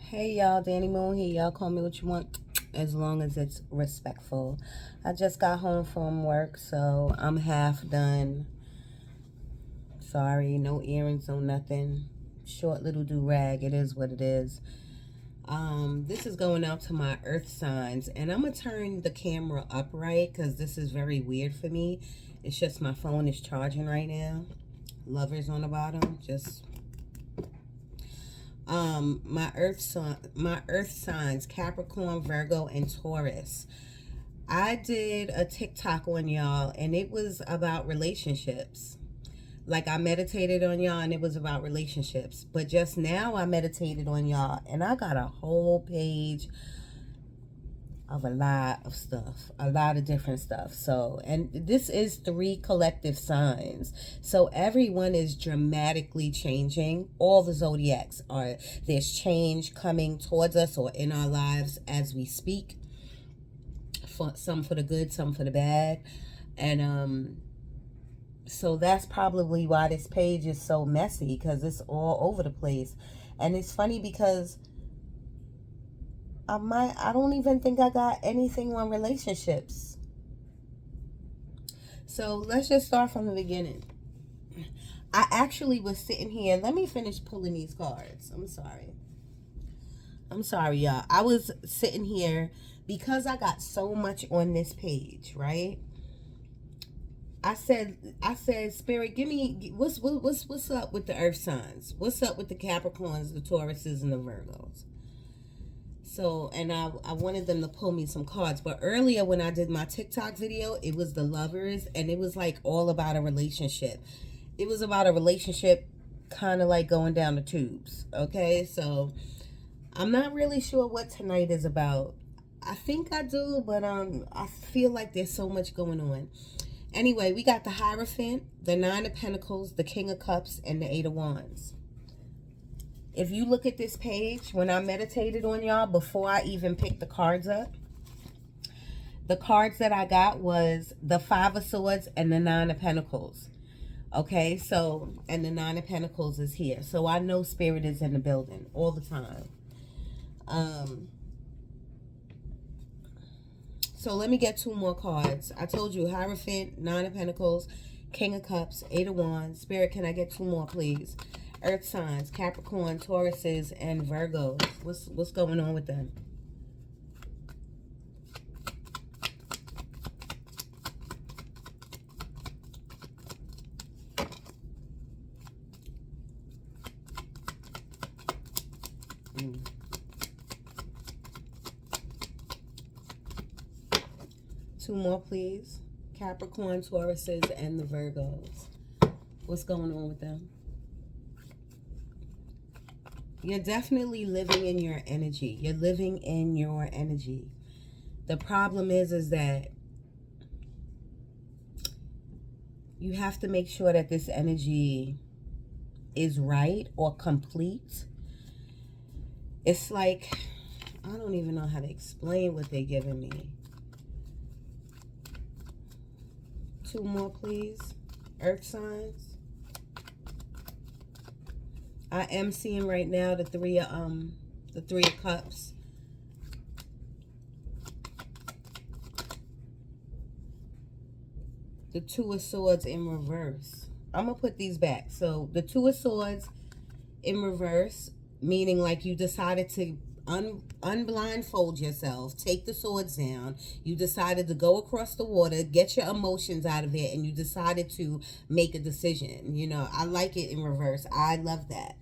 Hey y'all, Danny Moon here. Y'all call me what you want as long as it's respectful. I just got home from work, so I'm half done. Sorry, no earrings, no nothing. Short little do-rag. It is what it is. This is going out to my earth signs, and I'm gonna turn the camera upright because this is very weird for me. It's just my phone is charging right now. Lovers on the bottom, just my earth signs, Capricorn, Virgo, and Taurus. I did a TikTok on y'all, and it was about relationships. Like, I meditated on y'all and it was about relationships, but just now I meditated on y'all and I got a whole page of a lot of stuff, a lot of different stuff. So, and this is 3 collective signs, so everyone is dramatically changing. All the zodiacs are, there's change coming towards us or in our lives as we speak, for some for the good, some for the bad. And so that's probably why this page is so messy, because it's all over the place. And it's funny because I don't even think I got anything on relationships. So let's just start from the beginning. I actually was sitting here. Let me finish pulling these cards. I'm sorry, y'all. I was sitting here because I got so much on this page, right? I said, Spirit, give me what's up with the Earth signs? What's up with the Capricorns, the Tauruses, and the Virgos? So, and I wanted them to pull me some cards. But earlier when I did my TikTok video, it was the lovers, and it was like all about a relationship. It was about a relationship kind of like going down the tubes. Okay, so I'm not really sure what tonight is about. I think I do, but I feel like there's so much going on. Anyway, we got the Hierophant, the Nine of Pentacles, the King of Cups, and the Eight of Wands. If you look at this page, when I meditated on y'all, before I even picked the cards up, the cards that I got was the Five of Swords and the Nine of Pentacles. Okay, so, and the Nine of Pentacles is here. So I know Spirit is in the building all the time. So let me get 2 more cards. I told you, Hierophant, Nine of Pentacles, King of Cups, Eight of Wands. Spirit, can I get 2 more, please? Earth signs, Capricorn, Tauruses, and Virgos. What's going on with them? Mm. 2 more, please. Capricorn, Tauruses, and the Virgos. What's going on with them? You're definitely living in your energy. You're living in your energy. The problem is that you have to make sure that this energy is right or complete. It's like, I don't even know how to explain what they're giving me. 2 more, please. Earth signs. I am seeing right now the Three of Cups. The Two of Swords in reverse. I'm going to put these back. So the Two of Swords in reverse, meaning like you decided to unblindfold yourself, take the swords down. You decided to go across the water, get your emotions out of it, and you decided to make a decision. You know, I like it in reverse. I love that.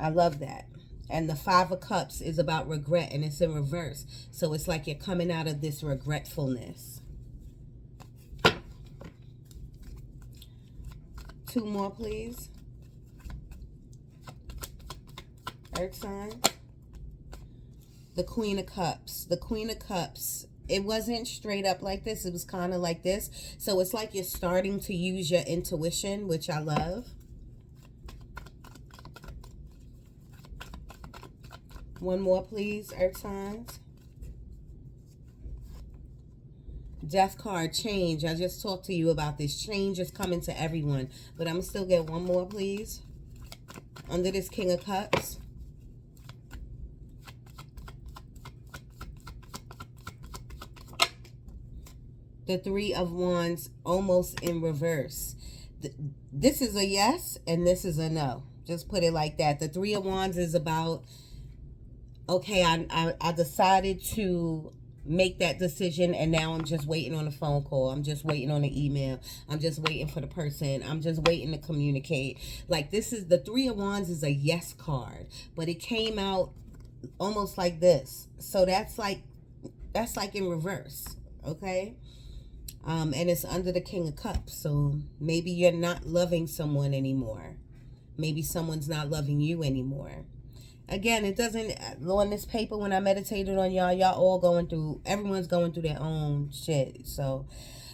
I love that. And the Five of Cups is about regret, and it's in reverse. So it's like you're coming out of this regretfulness. 2 more, please. Earth sign. The Queen of Cups. The Queen of Cups. It wasn't straight up like this. It was kind of like this. So it's like you're starting to use your intuition, which I love. 1 more, please, Earth signs. Death card, change. I just talked to you about this. Change is coming to everyone. But I'm going to still get one more, please. Under this King of Cups. The Three of Wands, almost in reverse. This is a yes and this is a no. Just put it like that. The Three of Wands is about, okay, I decided to make that decision and now I'm just waiting on a phone call. I'm just waiting on an email. I'm just waiting for the person. I'm just waiting to communicate. Like, this is, the Three of Wands is a yes card, but it came out almost like this. So that's like in reverse, okay? And it's under the King of Cups. So maybe you're not loving someone anymore. Maybe someone's not loving you anymore. Again, it doesn't, on this paper, when I meditated on y'all all going through, everyone's going through their own shit. So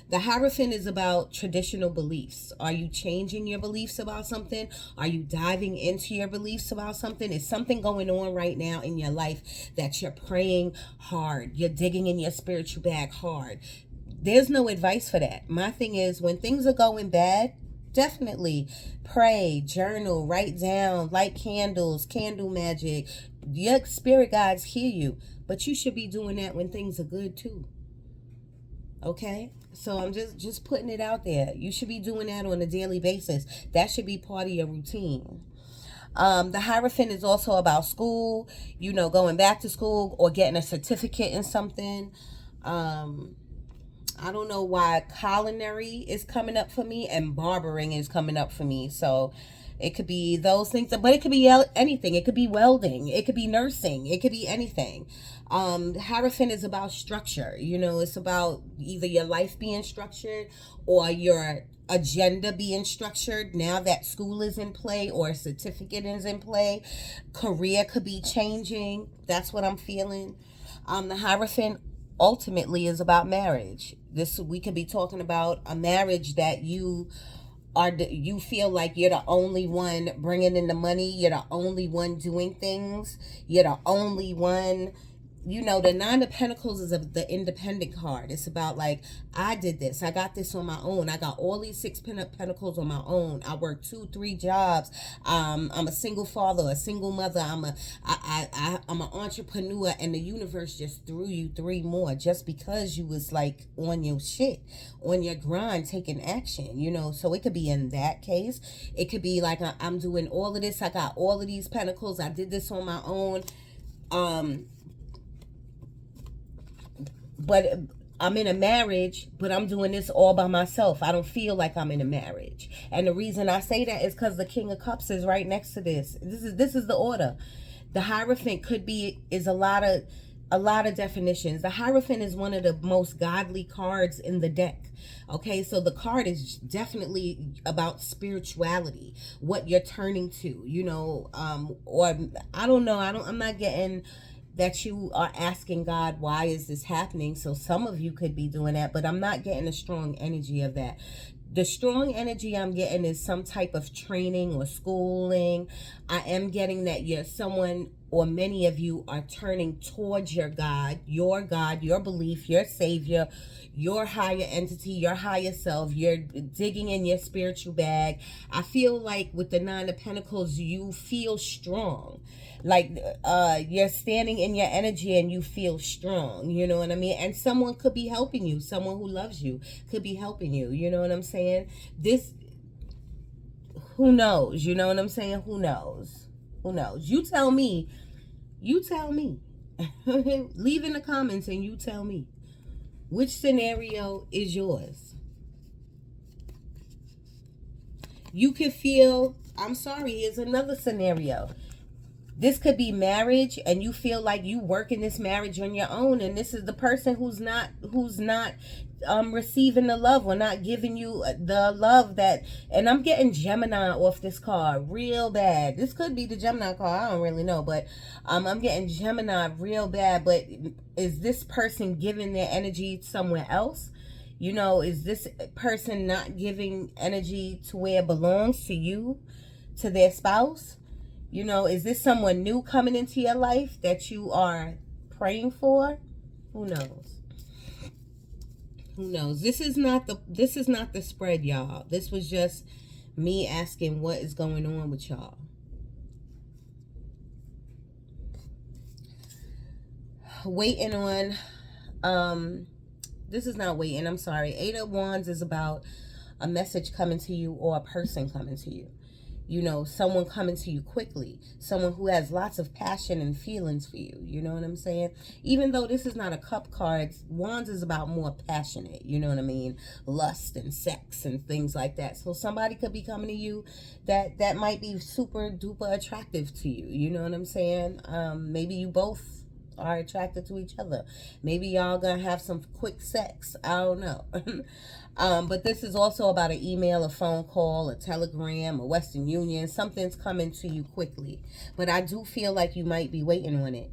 the Hierophant is about traditional beliefs. Are you changing your beliefs about something? Are you diving into your beliefs about something? Is something going on right now in your life that you're praying hard? You're digging in your spiritual bag hard. There's no advice for that. My thing is, when things are going bad, definitely pray, journal, write down, light candles, candle magic. Your spirit guides hear you, but you should be doing that when things are good too. Okay? So I'm just putting it out there. You should be doing that on a daily basis. That should be part of your routine. The Hierophant is also about school, going back to school or getting a certificate in something. I don't know why culinary is coming up for me and barbering is coming up for me. So it could be those things, but it could be anything. It could be welding. It could be nursing. It could be anything. Hierophant is about structure. It's about either your life being structured or your agenda being structured now that school is in play or a certificate is in play. Career could be changing. That's what I'm feeling. The Hierophant ultimately is about marriage. We could be talking about a marriage that you feel like you're the only one bringing in the money. You're the only one doing things. You're the only one. The Nine of Pentacles is the independent card. It's about like, I did this. I got this on my own. I got all these Six Pentacles on my own. I work 2-3 jobs. I'm a single father, a single mother. I'm an entrepreneur, and the universe just threw you 3 more just because you was like on your shit, on your grind, taking action. So it could be in that case. It could be like, I'm doing all of this. I got all of these pentacles. I did this on my own. But I'm in a marriage, but I'm doing this all by myself. I don't feel like I'm in a marriage. And the reason I say that is because the King of Cups is right next to this. This is the order. The Hierophant is a lot of definitions. The Hierophant is one of the most godly cards in the deck. Okay, so the card is definitely about spirituality, what you're turning to, or I don't know. I'm not getting that you are asking God, why is this happening? So some of you could be doing that, but I'm not getting a strong energy of that. The strong energy I'm getting is some type of training or schooling. I am getting that someone, or many of you, are turning towards your God, your belief, your savior, your higher entity, your higher self. You're digging in your spiritual bag. I feel like with the Nine of Pentacles, you feel strong. Like you're standing in your energy and you feel strong, you know what I mean? And someone could be helping you. Someone who loves you could be helping you, you know what I'm saying? Who knows? You know what I'm saying? Who knows? You tell me. Leave in the comments and you tell me. Which scenario is yours? You could feel, I'm sorry, here's another scenario. This could be marriage, and you feel like you work in this marriage on your own, and this is the person who's not receiving the love or not giving you the love that. And I'm getting Gemini off this card real bad. This could be the Gemini card, I don't really know, but I'm getting Gemini real bad. But is this person giving their energy somewhere else? Is this person not giving energy to where it belongs, to you, to their spouse? Is this someone new coming into your life that you are praying for? Who knows? Who knows? This is not the spread, y'all. This was just me asking what is going on with y'all. Waiting on, this is not waiting, I'm sorry. Eight of Wands is about a message coming to you or a person coming to you. You know, someone coming to you quickly. Someone who has lots of passion and feelings for you. You know what I'm saying? Even though this is not a cup card, Wands is about more passionate. You know what I mean? Lust and sex and things like that. So somebody could be coming to you that might be super duper attractive to you. You know what I'm saying? Maybe you both are attracted to each other. Maybe y'all gonna have some quick sex. I don't know. But this is also about an email, a phone call, a telegram, a Western Union. Something's coming to you quickly. But I do feel like you might be waiting on it.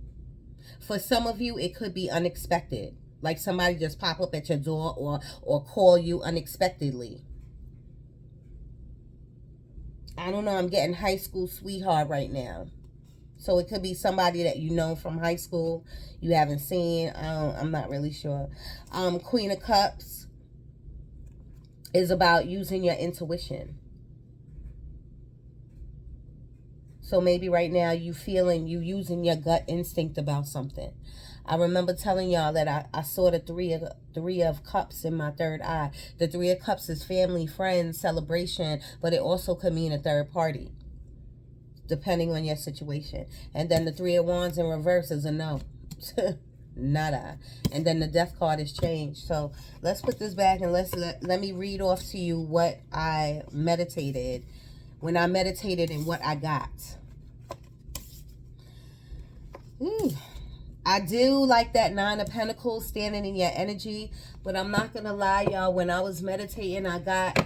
For some of you, it could be unexpected. Like somebody just pop up at your door or call you unexpectedly. I don't know. I'm getting high school sweetheart right now. So it could be somebody that you know from high school, you haven't seen. I'm not really sure. Queen of Cups is about using your intuition. So maybe right now you using your gut instinct about something. I remember telling y'all that I saw the three of cups in my third eye. The Three of Cups is family, friends, celebration, but it also could mean a third party, depending on your situation. And then the Three of Wands in reverse is a no. Nada. And then the Death card is changed. So let's put this back and let me read off to you what I meditated. When I meditated and what I got. I do like that Nine of Pentacles standing in your energy. But I'm not going to lie, y'all. When I was meditating, I got...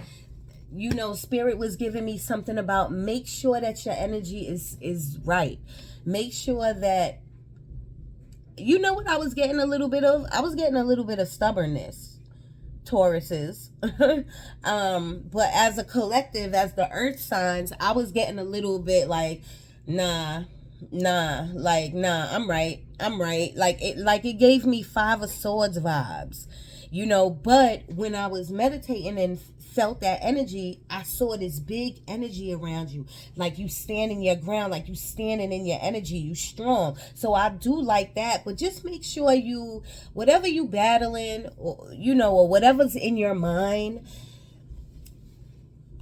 You know, Spirit was giving me something about make sure that your energy is right. Make sure that, you know what I was getting a little bit of? I was getting a little bit of stubbornness, Tauruses. But as a collective, as the earth signs, I was getting a little bit like, nah, I'm right. Like it gave me Five of Swords vibes, you know. But when I was meditating and felt that energy, I saw this big energy around you, like you standing your ground, like you standing in your energy, you strong. So I do like that. But just make sure you, whatever you battling, or you know, or whatever's in your mind,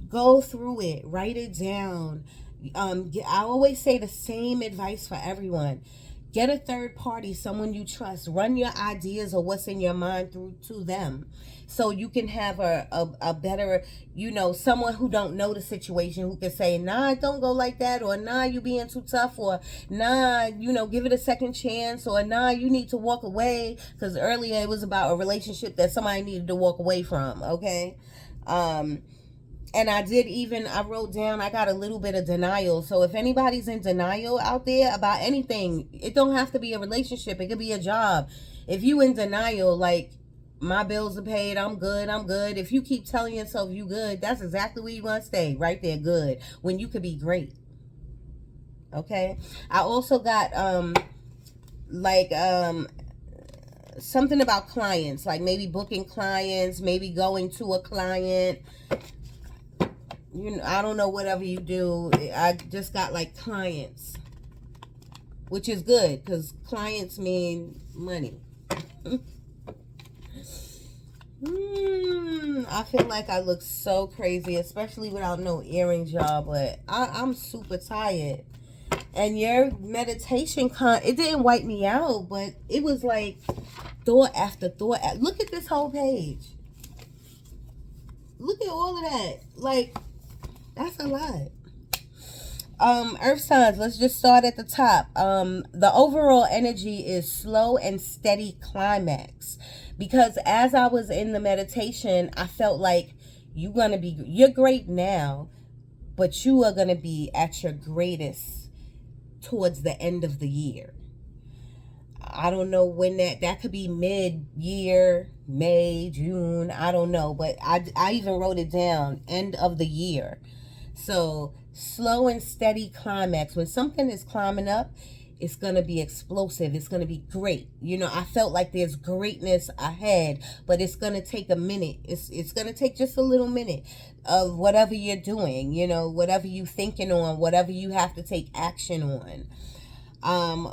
go through it, write it down. I always say the same advice for everyone. Get a third party, someone you trust. Run your ideas or what's in your mind through to them, so you can have a better, you know, someone who don't know the situation, who can say, nah, don't go like that, or nah, you being too tough, or nah, you know, give it a second chance, or nah, you need to walk away. Because earlier it was about a relationship that somebody needed to walk away from, okay? And I wrote down, I got a little bit of denial. So if anybody's in denial out there about anything, it don't have to be a relationship. It could be a job. If you in denial, like, my bills are paid, I'm good. If you keep telling yourself you good, that's exactly where you want to stay, right there, good, when you could be great. Okay? I also got, something about clients, like maybe booking clients, maybe going to a client. You know, I don't know, whatever you do. I just got like clients, which is good because clients mean money. I feel like I look so crazy, especially without no earrings, y'all. But I'm super tired. And your meditation, it didn't wipe me out, but it was like thought after thought. Look at this whole page. Look at all of that. Like, that's a lot. Earth signs, let's just start at the top. The overall energy is slow and steady climax. Because as I was in the meditation, I felt like you're great now, but you are going to be at your greatest towards the end of the year. I don't know when that could be mid-year, May, June, I don't know. But I even wrote it down, end of the year. So slow and steady climax. When something is climbing up, It's going to be explosive. It's going to be great. You know, I felt like there's greatness ahead, but it's going to take a minute. It's going to take just a little minute of whatever you're doing, you know, whatever you thinking on, whatever you have to take action on.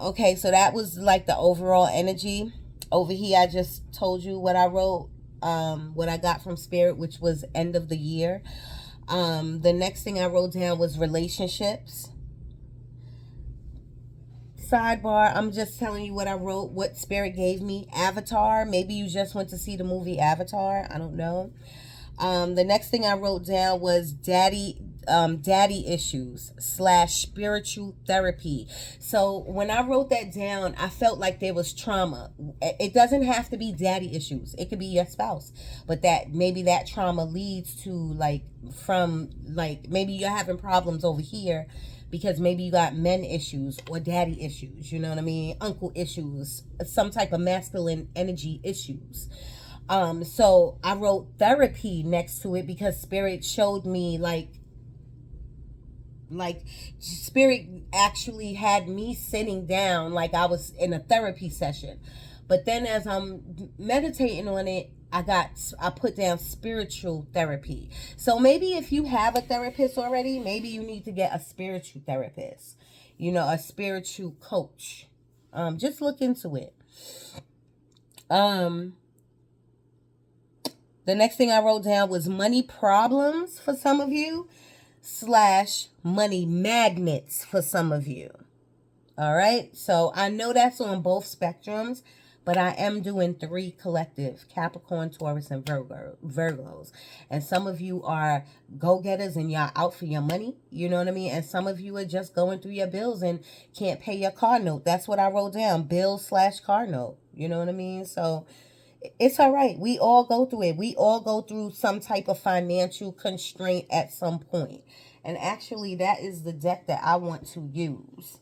Okay, so that was like the overall energy. Over here, I just told you what I wrote, what I got from Spirit, which was end of the year. The next thing I wrote down was relationships. Sidebar, I'm just telling you what I wrote, what Spirit gave me. Avatar, maybe you just went to see the movie Avatar, I don't know. The next thing I wrote down was daddy issues / spiritual therapy. So when I wrote that down, I felt like there was trauma. It doesn't have to be daddy issues. It could be your spouse, but that maybe that trauma leads to like maybe you're having problems over here because maybe you got men issues or daddy issues, you know what I mean? Uncle issues, some type of masculine energy issues. So I wrote therapy next to it because Spirit showed me like Spirit actually had me sitting down like I was in a therapy session. But then as I'm meditating on it, I put down spiritual therapy. So maybe if you have a therapist already, maybe you need to get a spiritual therapist, you know, a spiritual coach. Just look into it. The next thing I wrote down was money problems for some of you / money magnets for some of you. All right. So I know that's on both spectrums, but I am doing 3 collective: Capricorn, Taurus, and Virgos. And some of you are go-getters and y'all out for your money. You know what I mean? And some of you are just going through your bills and can't pay your car note. That's what I wrote down. Bills / car note. You know what I mean? So it's all right. We all go through it. We all go through some type of financial constraint at some point. And actually, that is the deck that I want to use.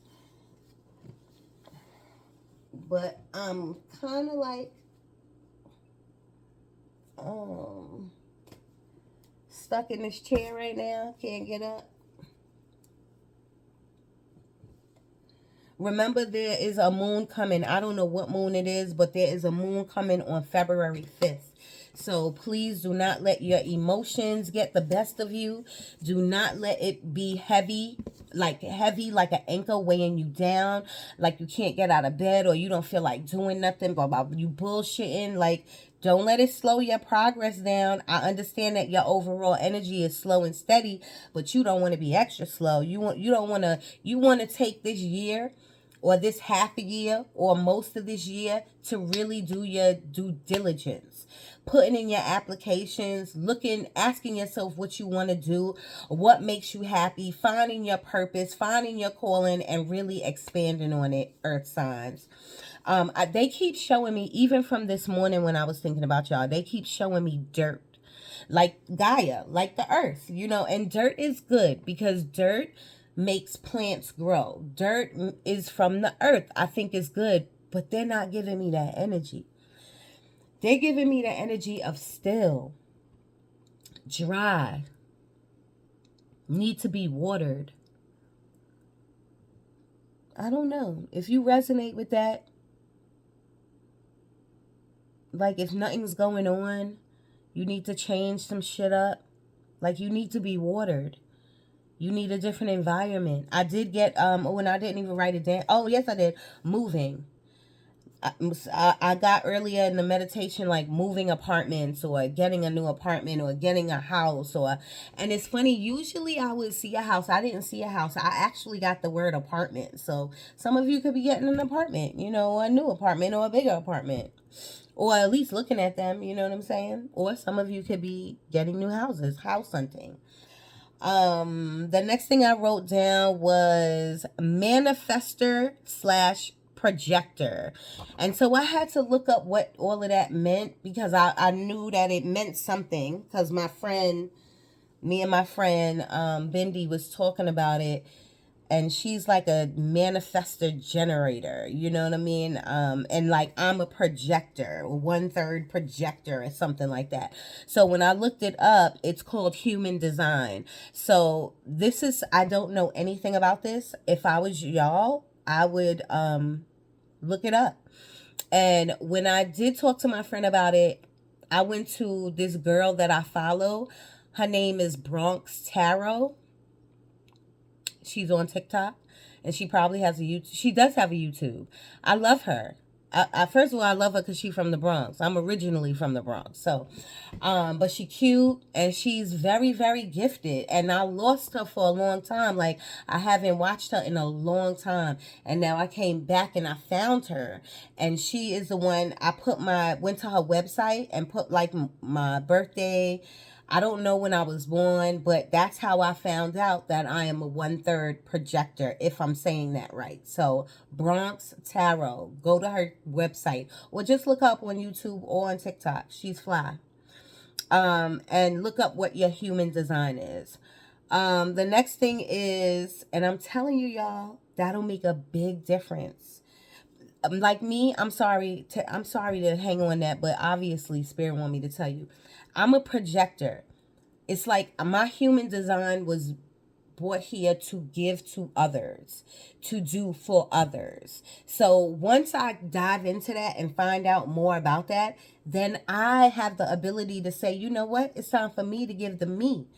But I'm kind of like stuck in this chair right now. Can't get up. Remember, there is a moon coming. I don't know what moon it is, but there is a moon coming on February 5th. So please do not let your emotions get the best of you. Do not let it be heavy like an anchor weighing you down, like you can't get out of bed or you don't feel like doing nothing, but you bullshitting. Like, don't let it slow your progress down. I understand that your overall energy is slow and steady, but you don't want to be extra slow. You want to take this year or this half a year or most of this year to really do your due diligence. Putting in your applications, asking yourself what you want to do, what makes you happy, finding your purpose, finding your calling, and really expanding on it, earth signs. They keep showing me, even from this morning when I was thinking about y'all, they keep showing me dirt. Like Gaia, like the earth, you know, and dirt is good because dirt makes plants grow. Dirt is from the earth. I think is good, but they're not giving me that energy. They're giving me the energy of still, dry, need to be watered. I don't know. If you resonate with that, like if nothing's going on, you need to change some shit up. Like you need to be watered. You need a different environment. I did get, when I didn't even write it down. Oh, yes, I did. Moving. I got earlier in the meditation like moving apartments or getting a new apartment or getting a house and it's funny, usually I would see a house. I didn't see a house. I actually got the word apartment. So some of you could be getting an apartment, you know, a new apartment or a bigger apartment, or at least looking at them, you know what I'm saying? Or some of you could be getting new houses, house hunting. The next thing I wrote down was manifester / projector. And so I had to look up what all of that meant because I knew that it meant something because me and my friend Bindi was talking about it, and she's like a manifestor generator, you know what I mean? And like I'm a projector, 1/3 projector or something like that. So when I looked it up, it's called human design. So I don't know anything about this. If I was y'all, I would look it up. And when I did talk to my friend about it, I went to this girl that I follow. Her name is Bronx Tarot. She's on TikTok, and she probably has a YouTube. She does have a YouTube. I love her. First of all, I love her because she's from the Bronx. I'm originally from the Bronx, so, but she cute and she's very, very gifted. And I lost her for a long time. Like, I haven't watched her in a long time, and now I came back and I found her, and she is the one. I went to her website and put like my birthday. I don't know when I was born, but that's how I found out that I am a 1/3 projector, if I'm saying that right. So, Bronx Tarot. Go to her website or just look up on YouTube or on TikTok. She's fly. And look up what your human design is. The next thing is, and I'm telling you, y'all, that'll make a big difference. Like me, I'm sorry to hang on that, but obviously Spirit want me to tell you, I'm a projector. It's like my human design was brought here to give to others, to do for others. So once I dive into that and find out more about that, then I have the ability to say, you know what, it's time for me to give to me.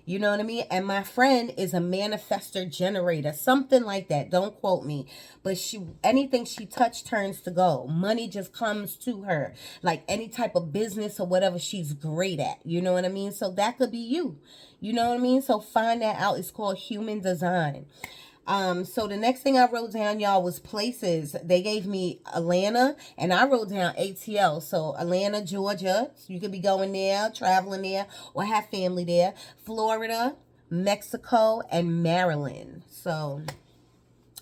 You know what I mean? And my friend is a manifester generator, something like that. Don't quote me. But anything she touched turns to gold. Money just comes to her. Like any type of business or whatever she's great at. You know what I mean? So that could be you. You know what I mean? So find that out. It's called human design. So the next thing I wrote down, y'all, was places. They gave me Atlanta, and I wrote down ATL. So Atlanta, Georgia. So you could be going there, traveling there, or have family there. Florida, Mexico, and Maryland. So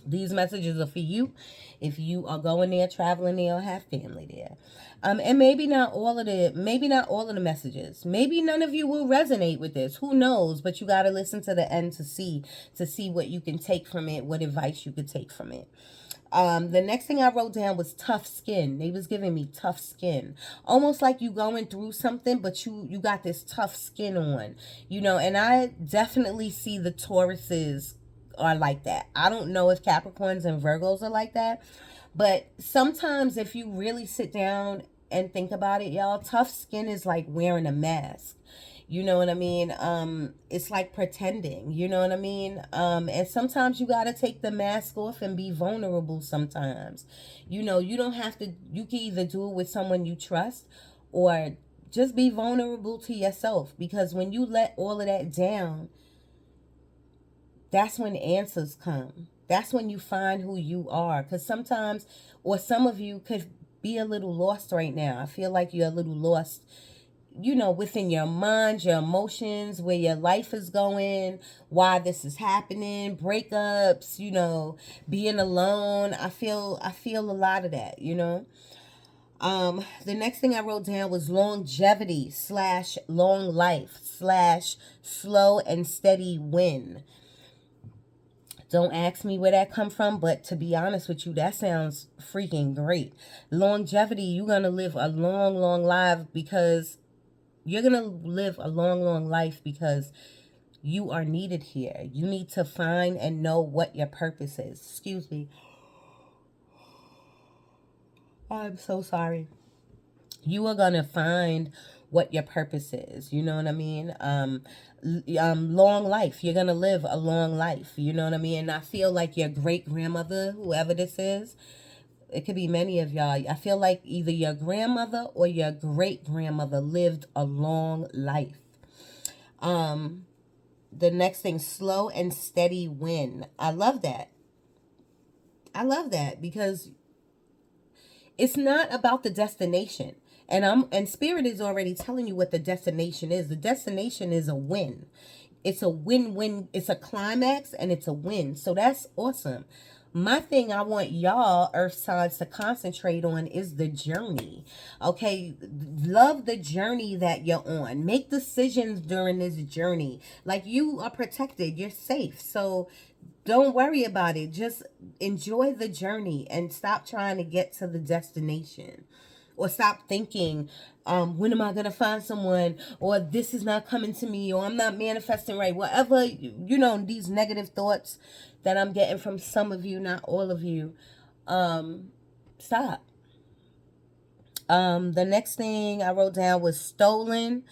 these messages are for you if you are going there, traveling there, or have family there. And maybe not all of the messages. Maybe none of you will resonate with this. Who knows? But you got to listen to the end to see what you can take from it, what advice you could take from it. The next thing I wrote down was tough skin. They was giving me tough skin. Almost like you going through something, but you got this tough skin on. You know, and I definitely see the Tauruses are like that. I don't know if Capricorns and Virgos are like that. But sometimes if you really sit down and think about it, y'all, tough skin is like wearing a mask. You know what I mean? It's like pretending, you know what I mean? And sometimes you got to take the mask off and be vulnerable sometimes. You know, you don't have to, you can either do it with someone you trust or just be vulnerable to yourself. Because when you let all of that down, that's when answers come. That's when you find who you are. Because sometimes, or some of you could be a little lost right now. I feel like you're a little lost, you know, within your mind, your emotions, where your life is going, why this is happening, breakups, you know, being alone. I feel a lot of that, you know. The next thing I wrote down was longevity / long life / slow and steady win. Don't ask me where that come from, but to be honest with you, that sounds freaking great. Longevity, you're going to live a long, long life because you're going to live a long, long life because you are needed here. You need to find and know what your purpose is. Excuse me. I'm so sorry. You are going to find what your purpose is. You know what I mean? Long life. You're going to live a long life. You know what I mean? And I feel like your great grandmother, whoever this is, it could be many of y'all. I feel like either your grandmother or your great grandmother lived a long life. The next thing, slow and steady win. I love that. I love that because it's not about the destination. And Spirit is already telling you what the destination is. The destination is a win. It's a win-win. It's a climax and it's a win. So that's awesome. My thing I want y'all earth signs to concentrate on is the journey. Okay, love the journey that you're on. Make decisions during this journey. Like, you are protected. You're safe. So don't worry about it. Just enjoy the journey and stop trying to get to the destination. Or stop thinking, when am I going to find someone? Or this is not coming to me. Or I'm not manifesting right. Whatever, these negative thoughts that I'm getting from some of you, not all of you. Stop. The next thing I wrote down was stolen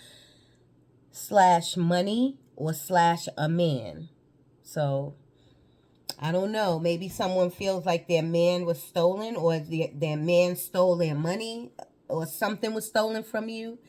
/ money or / a man. So I don't know. Maybe someone feels like their man was stolen, or their man stole their money, or something was stolen from you.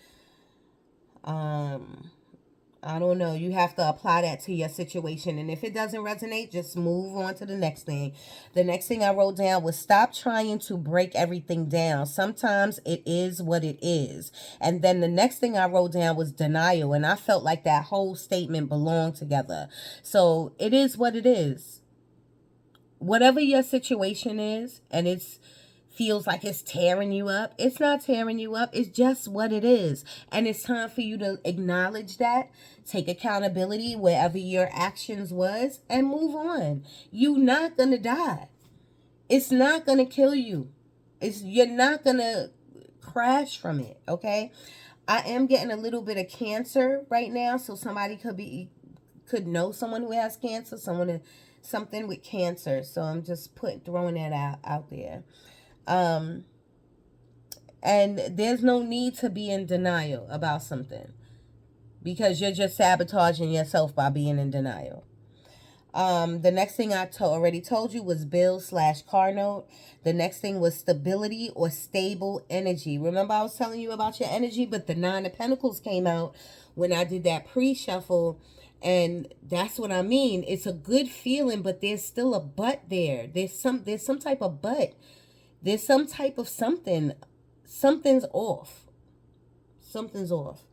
I don't know. You have to apply that to your situation. And if it doesn't resonate, just move on to the next thing. The next thing I wrote down was stop trying to break everything down. Sometimes it is what it is. And then the next thing I wrote down was denial. And I felt like that whole statement belonged together. So it is what it is. Whatever your situation is, and it's feels like it's tearing you up, it's not tearing you up. It's just what it is. And it's time for you to acknowledge that, take accountability wherever your actions was, and move on. You're not gonna die. It's not gonna kill you. You're not gonna crash from it. Okay, I am getting a little bit of Cancer right now, so somebody could know someone who has Cancer, something with Cancer. So I'm just throwing that out there. And there's no need to be in denial about something, because you're just sabotaging yourself by being in denial. The next thing I already told you was bill / car note. The next thing was stability or stable energy. Remember I was telling you about your energy, but the 9 of Pentacles came out when I did that pre-shuffle. And that's what I mean. It's a good feeling, but there's still a but there. There's some type of but. There's some type of something. Something's off. Something's off.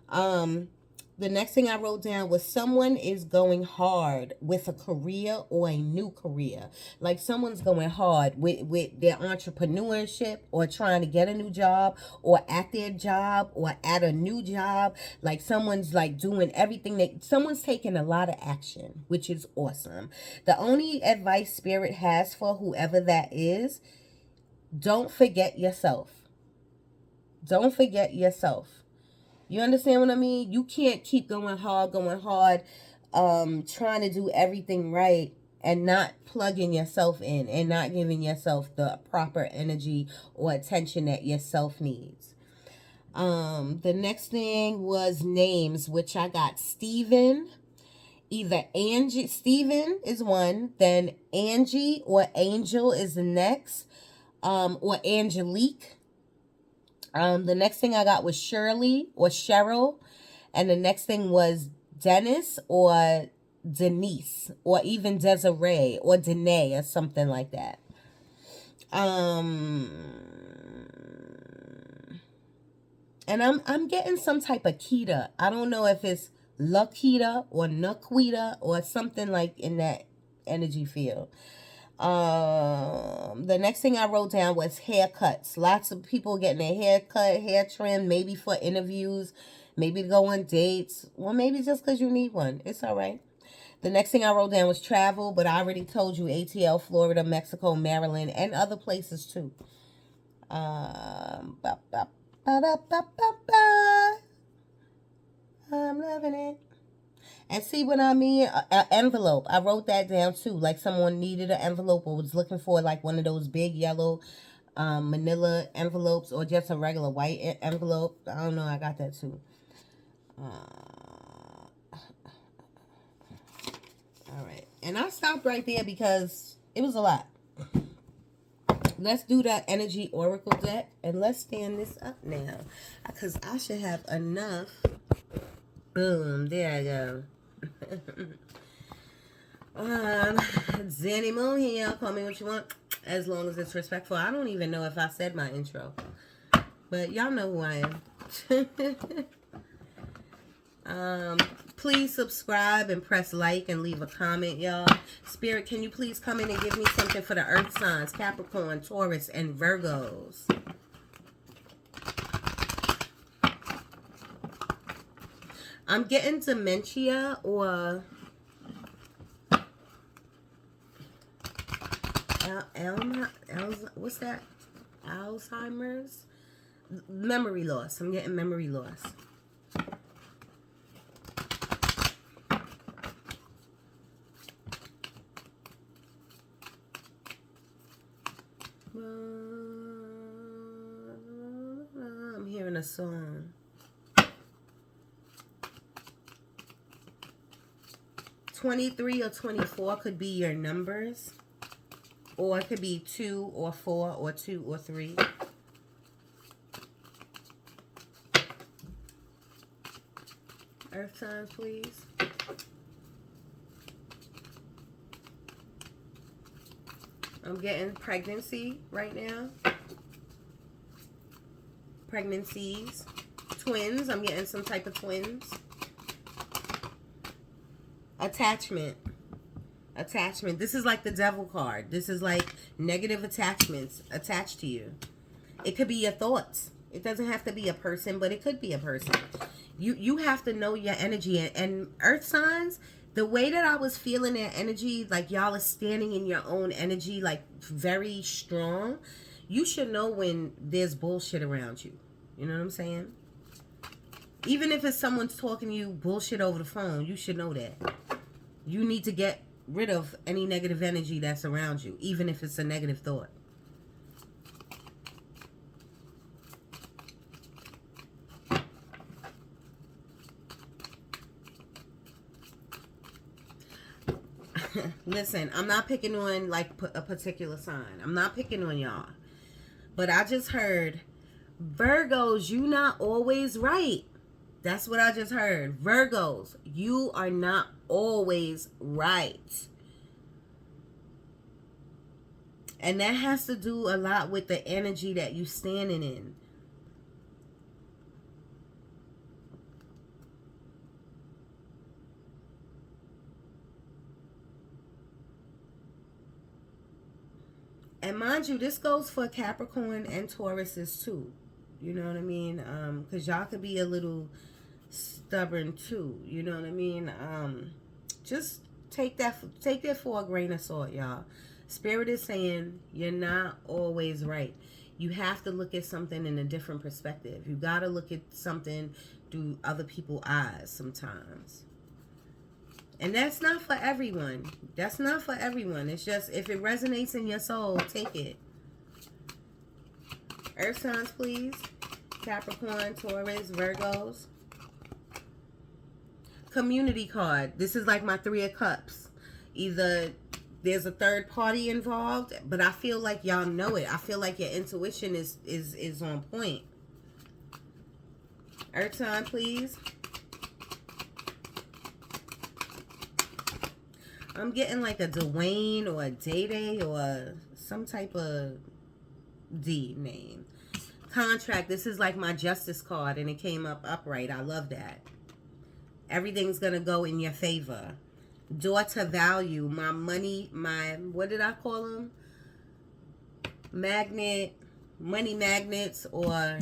The next thing I wrote down was someone is going hard with a career or a new career. Like someone's going hard with their entrepreneurship, or trying to get a new job, or at their job, or at a new job. Like someone's like doing everything. Someone's taking a lot of action, which is awesome. The only advice Spirit has for whoever that is, don't forget yourself. Don't forget yourself. You understand what I mean? You can't keep going hard, trying to do everything right, and not plugging yourself in, and not giving yourself the proper energy or attention that yourself needs. The next thing was names, which I got Steven. Either Angie, Steven is one, then Angie or Angel is the next, or Angelique. The next thing I got was Shirley or Cheryl. And the next thing was Dennis or Denise, or even Desiree or Danae or something like that. And I'm getting some type of Kita. I don't know if it's Lakita or Naquita or something like in that energy field. The next thing I wrote down was haircuts. Lots of people getting their hair cut, hair trimmed, maybe for interviews, maybe to go on dates, or maybe just because you need one. It's all right. The next thing I wrote down was travel, but I already told you ATL, Florida, Mexico, Maryland, and other places too. I'm loving it. And see what I mean? An envelope. I wrote that down too. Like someone needed an envelope, or was looking for like one of those big yellow manila envelopes, or just a regular white envelope. I don't know. I got that too. All right. And I stopped right there because it was a lot. Let's do that energy oracle deck, and let's stand this up now, because I should have enough. Boom. There I go. Zanny Moon here. Call me what you want, as long as it's respectful. I don't even know if I said my intro, but y'all know who I am. Please subscribe and press like and leave a comment, y'all. Spirit, can you please come in and give me something for the earth signs, Capricorn, Taurus, and Virgos? I'm getting dementia, or what's that? Alzheimer's? Memory loss. I'm getting memory loss. I'm hearing a song. 23 or 24 could be your numbers. Or it could be 2 or 4 or 2 or 3. Earth signs, please. I'm getting pregnancy right now. Pregnancies. Twins. I'm getting some type of twins. Attachment. Attachment. This is like the devil card. This is like negative attachments attached to you. It could be your thoughts. It doesn't have to be a person, but it could be a person. You have to know your energy. And earth signs, the way that I was feeling their energy, like y'all are standing in your own energy, like very strong. You should know when there's bullshit around you. You know what I'm saying? Even if it's someone's talking to you bullshit over the phone, you should know that. You need to get rid of any negative energy that's around you, even if it's a negative thought. Listen, I'm not picking on like a particular sign. I'm not picking on y'all. But I just heard, Virgos, you not always right. That's what I just heard. Virgos, you are not always right. And that has to do a lot with the energy that you standing in. And mind you, this goes for Capricorn and Tauruses too. You know what I mean? Because y'all could be a little stubborn too. You know what I mean? Just take that for a grain of salt, y'all. Spirit is saying you're not always right. You have to look at something in a different perspective. You got to look at something through other people's eyes sometimes. And that's not for everyone. That's not for everyone. It's just, if it resonates in your soul, take it. Earth signs, please. Capricorn, Taurus, Virgos. Community card. This is like my 3 of Cups. Either there's a third party involved, but I feel like y'all know it. I feel like your intuition is on point. Earth sign, please. I'm getting like a Dwayne or a Day-Day or some type of D name. Contract. This is like my justice card and it came up upright. I love that. Everything's going to go in your favor. Daughter value. My money, what did I call them? Magnet, money magnets, or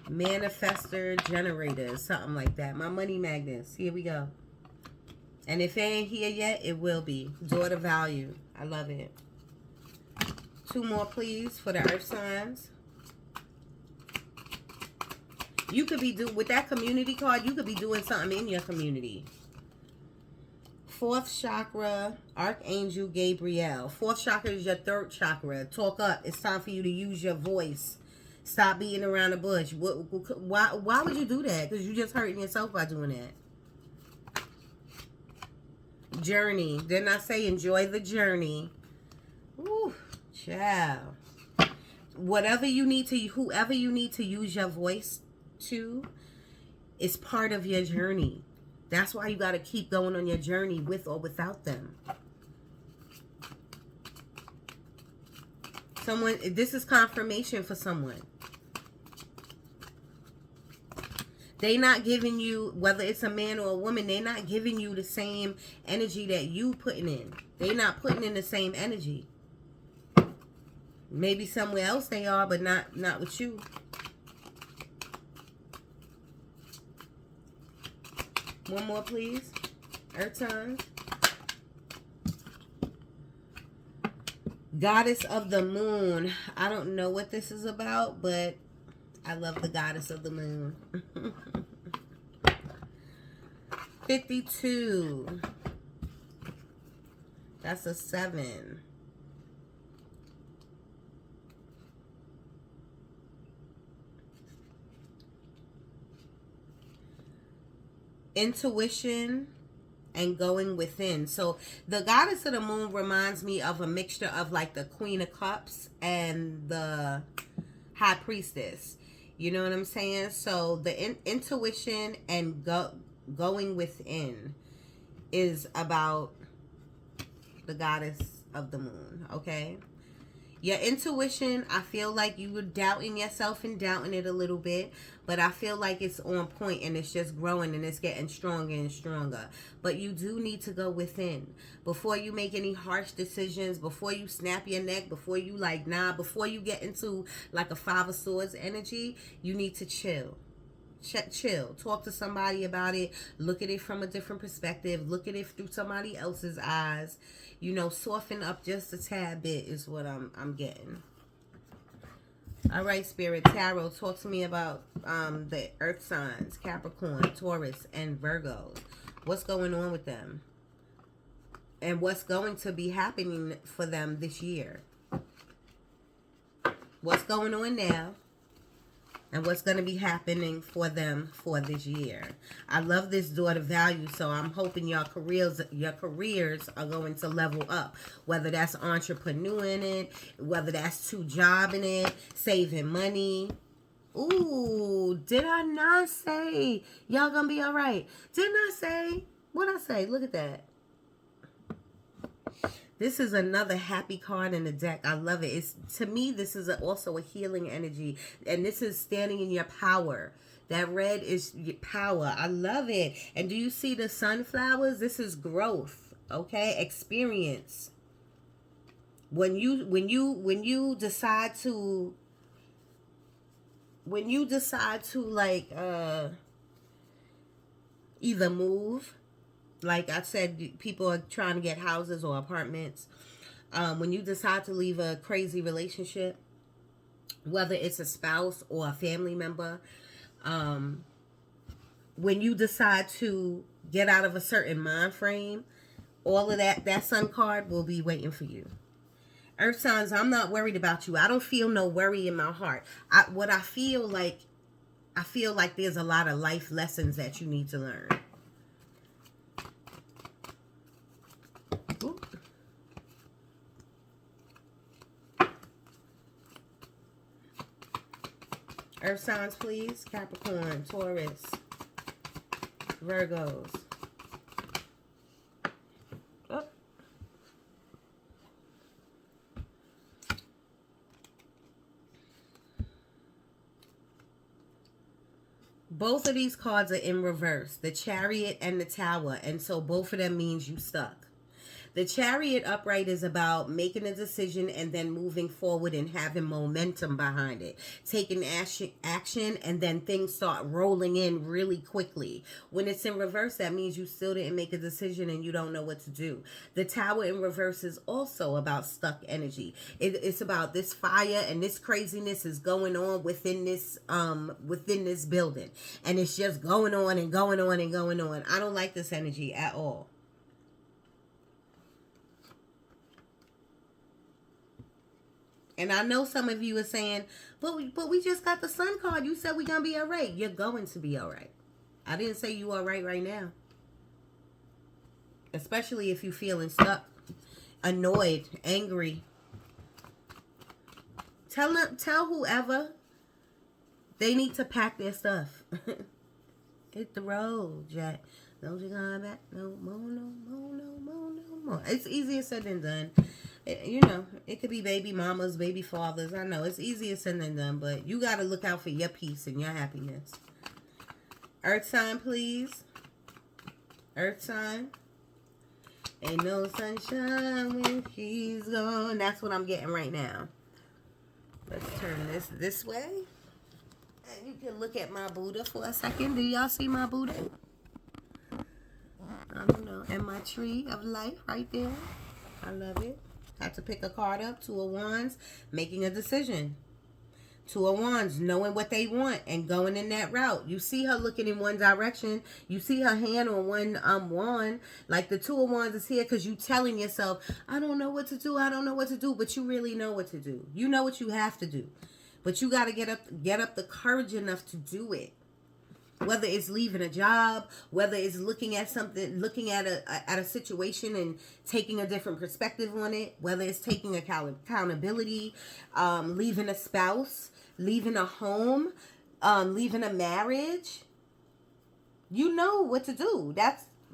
manifester generators. Something like that. My money magnets. Here we go. And if it ain't here yet, it will be. Daughter value. I love it. 2 more, please, for the earth signs. You could be with that community card, you could be doing something in your community. 4th chakra, Archangel Gabriel. 4th chakra is your 3rd chakra. Talk up. It's time for you to use your voice. Stop beating around the bush. Why would you do that? Because you're just hurting yourself by doing that. Journey. Didn't I say enjoy the journey? Ooh, child. Whatever you need to, whoever you need to use your voice to, is part of your journey. That's why you got to keep going on your journey with or without them. Someone, this is confirmation for someone. They not giving you, whether it's a man or a woman, they not giving you the same energy that you putting in. They not putting in the same energy. Maybe somewhere else they are, but not with you. One more, please. Earth signs. Goddess of the moon. I don't know what this is about, but I love the goddess of the moon. 52. That's a 7. Intuition and going within. So the goddess of the moon reminds me of a mixture of like the Queen of Cups and the High Priestess. You know what I'm saying? So the intuition and going within is about the goddess of the moon, okay? Your intuition, I feel like you were doubting yourself and doubting it a little bit, but I feel like it's on point and it's just growing and it's getting stronger and stronger. But you do need to go within before you make any harsh decisions, before you snap your neck, before you before you get into like a 5 of Swords energy. You need to chill. Chill. Talk to somebody about it. Look at it from a different perspective. Look at it through somebody else's eyes. You know, soften up just a tad bit is what I'm getting. All right, Spirit Tarot, talk to me about the earth signs, Capricorn, Taurus, and Virgos. What's going on with them? And what's going to be happening for them this year? What's going on now? And what's going to be happening for them for this year. I love this daughter value, so I'm hoping your careers are going to level up. Whether that's entrepreneuring it, whether that's jobbing it, saving money. Ooh, did I not say y'all gonna be all right? Didn't I say? What'd I say? Look at that. This is another happy card in the deck. I love it. To me, this is also a healing energy. And this is standing in your power. That red is your power. I love it. And do you see the sunflowers? This is growth. Okay? Experience. When you decide to like either move. Like I said, people are trying to get houses or apartments. When you decide to leave a crazy relationship, whether it's a spouse or a family member, when you decide to get out of a certain mind frame, all of that sun card will be waiting for you. Earth signs, I'm not worried about you. I don't feel no worry in my heart. I feel like there's a lot of life lessons that you need to learn. Earth signs, please. Capricorn, Taurus, Virgos. Oh. Both of these cards are in reverse. The Chariot and the Tower. And so both of them means you stuck. The Chariot upright is about making a decision and then moving forward and having momentum behind it. Taking action and then things start rolling in really quickly. When it's in reverse, that means you still didn't make a decision and you don't know what to do. The Tower in reverse is also about stuck energy. It's about this fire and this craziness is going on within this building. And it's just going on and going on and going on. I don't like this energy at all. And I know some of you are saying, but we just got the sun card. You said we're going to be all right. You're going to be all right. I didn't say you are right now. Especially if you're feeling stuck, annoyed, angry. Tell whoever they need to pack their stuff. Hit the road, Jack. Don't you come back no more, no more, no more, no more. It's easier said than done. You know, it could be baby mamas, baby fathers. I know it's easier said than done, but you got to look out for your peace and your happiness. Earth sign, please. Earth sign. Ain't no sunshine when she's gone. That's what I'm getting right now. Let's turn this way. And you can look at my Buddha for a second. Do y'all see my Buddha? I don't know. And my tree of life right there. I love it. Have to pick a card up. Two of Wands, making a decision. Two of Wands, knowing what they want and going in that route. You see her looking in one direction. You see her hand on one wand. Like the Two of Wands is here because you telling yourself, I don't know what to do. I don't know what to do. But you really know what to do. You know what you have to do. But you got to get up the courage enough to do it. Whether it's leaving a job, whether it's looking at something, looking at a situation and taking a different perspective on it, whether it's taking accountability, leaving a spouse, leaving a home, leaving a marriage. You know what to do.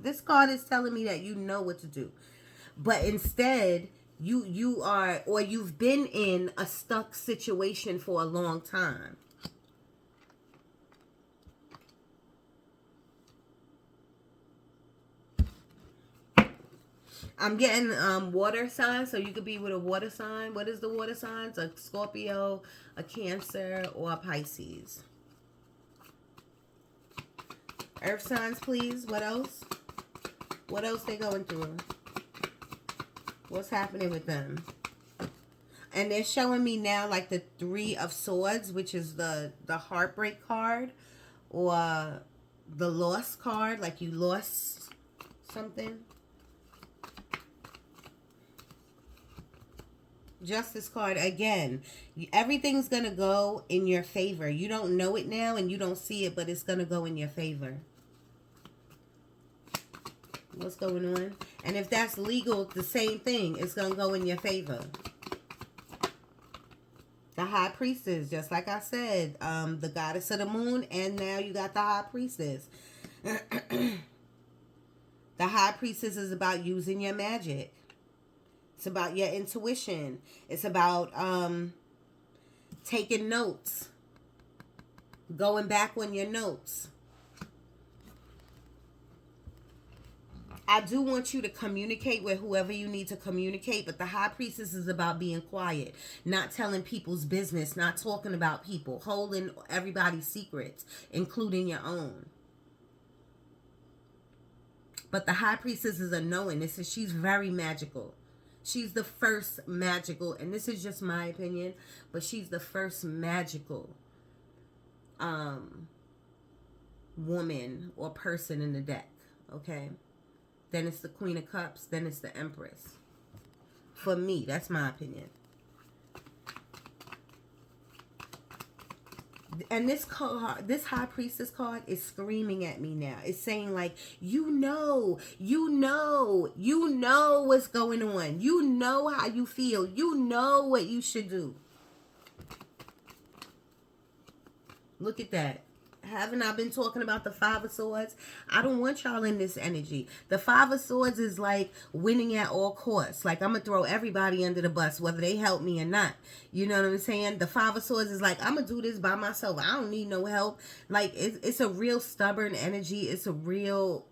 This card is telling me that you know what to do. But instead, you are, or you've been in a stuck situation for a long time. I'm getting water signs, so you could be with a water sign. What is the water signs? A Scorpio, a Cancer, or a Pisces. Earth signs, please. What else? What else they going through? What's happening with them? And they're showing me now like the Three of Swords, which is the heartbreak card, or the loss card, like you lost something. Justice card again. Everything's gonna go in your favor. You don't know it now and you don't see it, but it's gonna go in your favor. What's going on? And if that's legal, the same thing. It's gonna go in your favor. The High Priestess, just like I said, the Goddess of the Moon, and now you got the High Priestess. The High Priestess is about using your magic. It's about your intuition. It's about taking notes. Going back on your notes. I do want you to communicate with whoever you need to communicate, but the High Priestess is about being quiet, not telling people's business, not talking about people, holding everybody's secrets, including your own. But the High Priestess is a knowing. She's very magical. She's the first magical, and this is just my opinion, but she's the first magical woman or person in the deck, okay? Then it's the Queen of Cups, then it's the Empress. For me, that's my opinion. And this card, this High Priestess card is screaming at me now. It's saying like, you know what's going on. You know how you feel. You know what you should do. Look at that. Haven't I been talking about the Five of Swords? I don't want y'all in this energy. The Five of Swords is like winning at all costs. Like, I'm going to throw everybody under the bus, whether they help me or not. You know what I'm saying? The Five of Swords is like, I'm going to do this by myself. I don't need no help. Like, it's a real stubborn energy. It's a real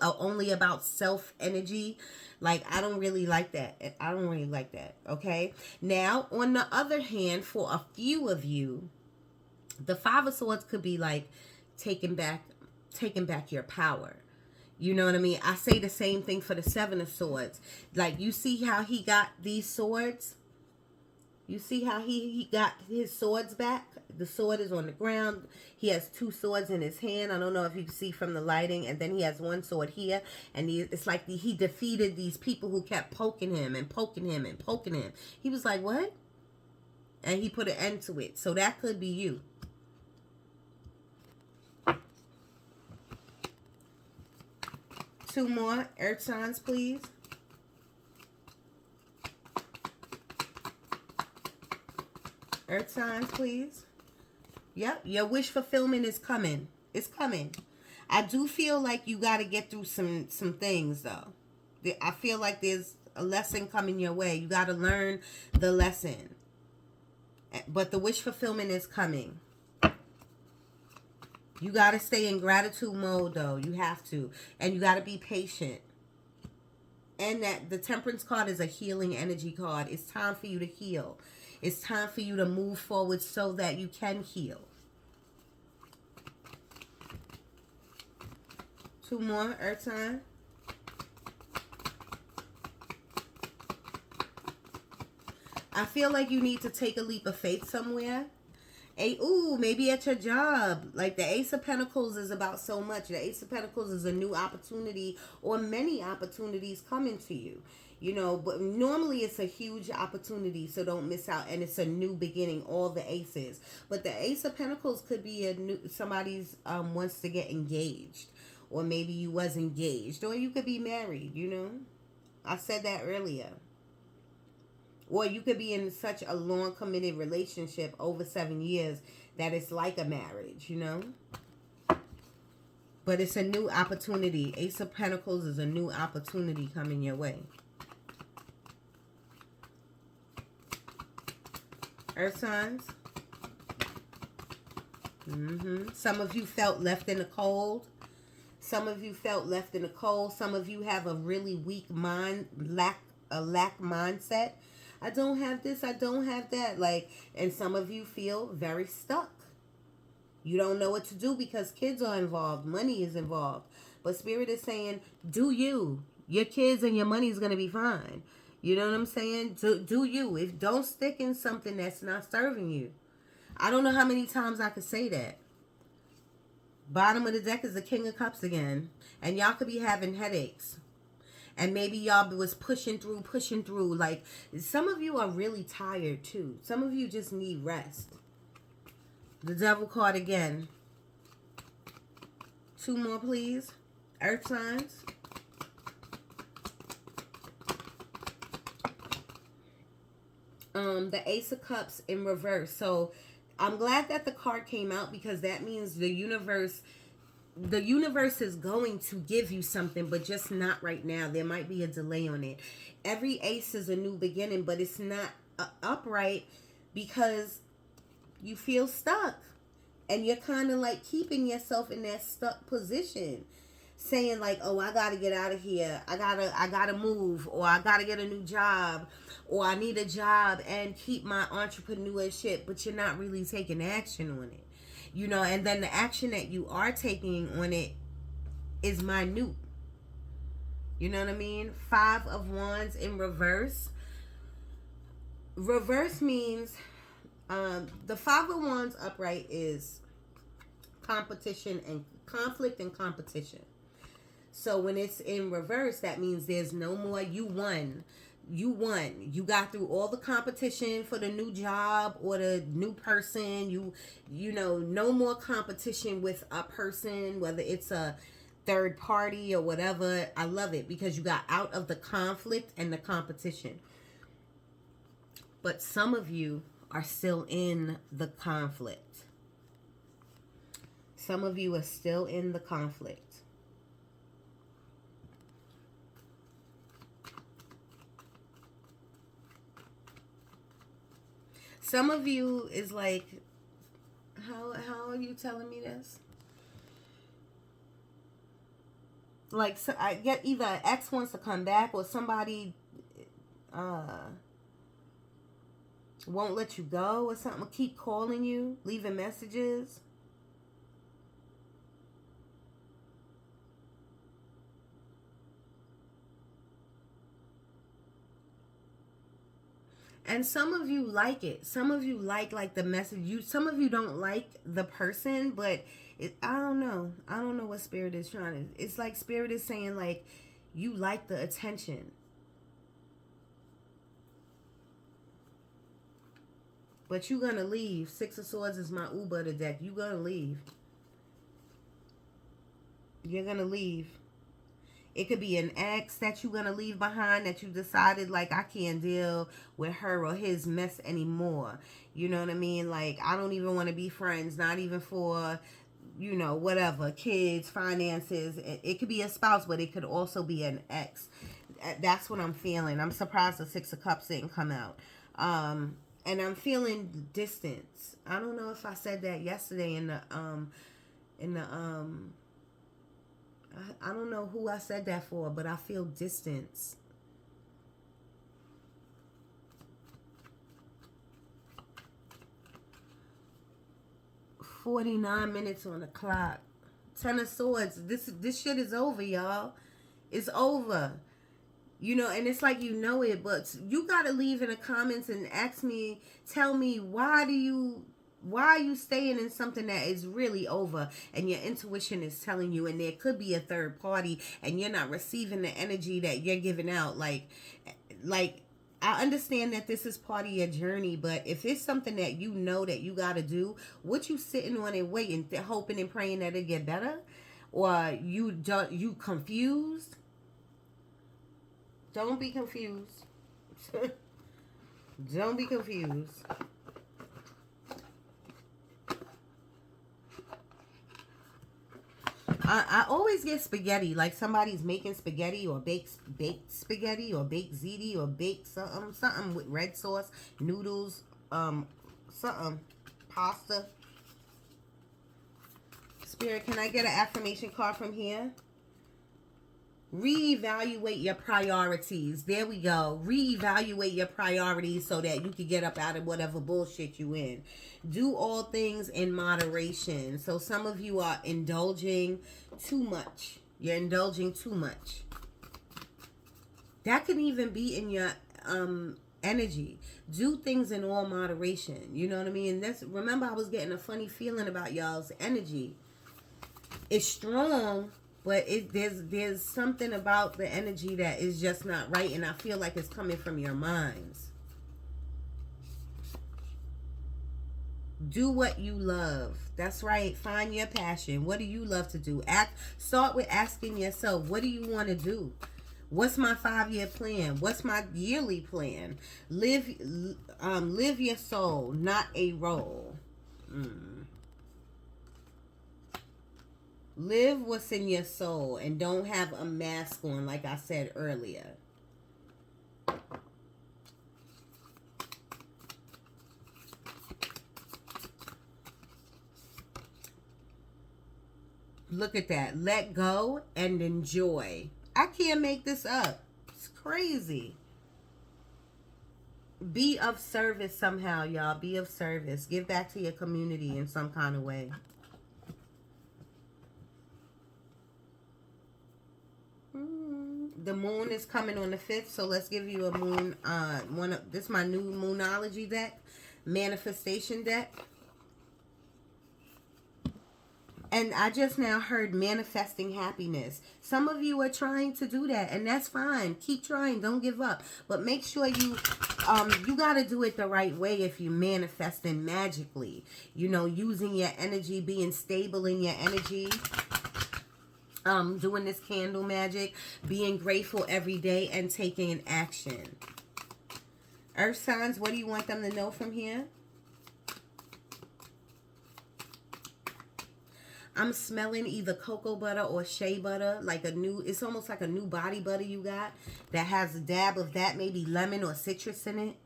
only about self energy. Like, I don't really like that. I don't really like that. Okay? Now, on the other hand, for a few of you, the Five of Swords could be like taking back your power. You know what I mean? I say the same thing for the Seven of Swords. Like, you see how he got these swords? You see how he got his swords back? The sword is on the ground. He has two swords in his hand. I don't know if you can see from the lighting. And then he has one sword here. And it's like he defeated these people who kept poking him and poking him and poking him. He was like, what? And he put an end to it. So that could be you. Two more earth signs, please. Earth signs, please. Yep, your wish fulfillment is coming. It's coming. I do feel like you got to get through some things, though. I feel like there's a lesson coming your way. You got to learn the lesson. But the wish fulfillment is coming. You got to stay in gratitude mode, though. You have to. And you got to be patient. And that the Temperance card is a healing energy card. It's time for you to heal. It's time for you to move forward so that you can heal. Two more, earth sign. I feel like you need to take a leap of faith somewhere. Maybe at your job. Like the Ace of Pentacles is about so much. The Ace of Pentacles is a new opportunity or many opportunities coming to you. You know, but normally it's a huge opportunity, so don't miss out. And it's a new beginning, all the aces. But the Ace of Pentacles could be somebody's wants to get engaged. Or maybe you was engaged. Or you could be married, you know. I said that earlier. Or you could be in such a long committed relationship over 7 years that it's like a marriage, you know. But it's a new opportunity. Ace of Pentacles is a new opportunity coming your way. Earth signs. Some of you felt left in the cold. Some of you felt left in the cold. Some of you have a really weak mind, lack mindset. I don't have this, I don't have that. Like, and some of you feel very stuck. You don't know what to do because kids are involved. Money is involved. But Spirit is saying, do you. Your kids and your money is going to be fine. You know what I'm saying? Do you. Don't stick in something that's not serving you. I don't know how many times I could say that. Bottom of the deck is the King of Cups again. And y'all could be having headaches. And maybe y'all was pushing through. Like, some of you are really tired, too. Some of you just need rest. The Devil card again. 2 more, please. Earth signs. The Ace of Cups in reverse. So, I'm glad that the card came out because that means the universe is going to give you something, but just not right now. There might be a delay on it. Every ace is a new beginning, but it's not upright because you feel stuck. And you're kind of like keeping yourself in that stuck position. Saying like, oh, I got to get out of here. I gotta move. Or I got to get a new job. Or I need a job and keep my entrepreneurship. But you're not really taking action on it. You know, and then the action that you are taking on it is minute. You know what I mean? 5 of Wands in reverse. Reverse means the 5 of Wands upright is competition and conflict and competition. So when it's in reverse, that means there's no more you won. You got through all the competition for the new job or the new person. You know, no more competition with a person, whether it's a third party or whatever. I love it because you got out of the conflict and the competition. But some of you are still in the conflict. Some of you are still in the conflict. Some of you is like, how are you telling me this? Like, so I get either an ex wants to come back or somebody won't let you go or something. Keep calling you, leaving messages. And some of you like it. Some of you like the message. Some of you don't like the person, but I don't know. I don't know what Spirit is trying to. It's like Spirit is saying like you like the attention. But you're going to leave. 6 of Swords is my Uber the deck. You're going to leave. You're going to leave. It could be an ex that you're going to leave behind that you decided, like, I can't deal with her or his mess anymore. You know what I mean? Like, I don't even want to be friends, not even for, you know, whatever, kids, finances. It could be a spouse, but it could also be an ex. That's what I'm feeling. I'm surprised the 6 of Cups didn't come out. And I'm feeling distance. I don't know if I said that yesterday I don't know who I said that for, but I feel distance. "49 minutes on the clock." 10 of Swords. This shit is over, y'all. It's over. You know, and it's like you know it, but you got to leave in the comments and ask me, tell me, why are you staying in something that is really over and your intuition is telling you, and there could be a third party and you're not receiving the energy that you're giving out. Like I understand that this is part of your journey, but if it's something that you know that you got to do, what you sitting on and waiting, hoping and praying that it get better? Or you confused? Don't be confused. Don't be confused. I always get spaghetti, like somebody's making spaghetti or baked spaghetti or baked ziti or baked something with red sauce, noodles, something, pasta. Spirit, can I get an affirmation card from here? Reevaluate your priorities. There we go. Reevaluate your priorities so that you can get up out of whatever bullshit you in. Do all things in moderation. So some of you are indulging too much. You're indulging too much. That can even be in your energy. Do things in all moderation. You know what I mean? Remember, I was getting a funny feeling about y'all's energy. It's strong, but there's something about the energy that is just not right, and I feel like it's coming from your minds. Do what you love. That's right. Find your passion. What do you love to do? Start with asking yourself, what do you want to do? What's my 5-year plan? What's my yearly plan? Live your soul, not a role. Live what's in your soul and don't have a mask on, like I said earlier. Look at that. Let go and enjoy. I can't make this up. It's crazy. Be of service somehow, y'all. Be of service. Give back to your community in some kind of way. The moon is coming on the 5th, so let's give you a moon. This is my new moonology deck, manifestation deck. And I just now heard manifesting happiness. Some of you are trying to do that, and that's fine. Keep trying. Don't give up. But make sure you got to do it the right way if you're manifesting magically. You know, using your energy, being stable in your energy. Doing this candle magic, being grateful every day, and taking an action. Earth signs, what do you want them to know from here? I'm smelling either cocoa butter or shea butter, like it's almost like a new body butter you got that has a dab of that, maybe lemon or citrus in it.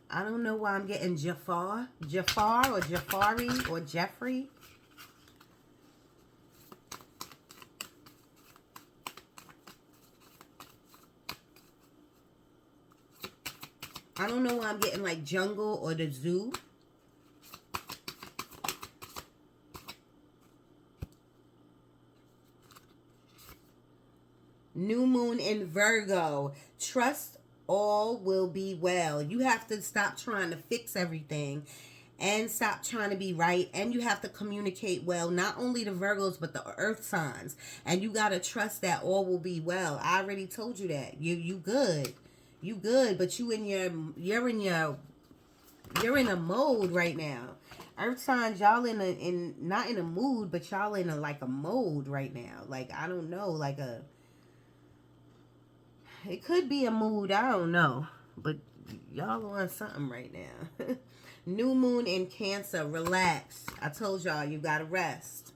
I don't know why I'm getting Jafar or Jafari or Jeffrey. I don't know why I'm getting like jungle or the zoo. New moon in Virgo. Trust all will be well. You have to stop trying to fix everything and stop trying to be right. And you have to communicate well, not only the Virgos, but the earth signs. And you got to trust that all will be well. I already told you that. You good. You good, but you're in a mode right now. Earth signs, y'all not in a mood, but y'all in a mode right now. Like, I don't know, it could be a mood, I don't know, but y'all on something right now. New moon in Cancer, relax. I told y'all you gotta rest.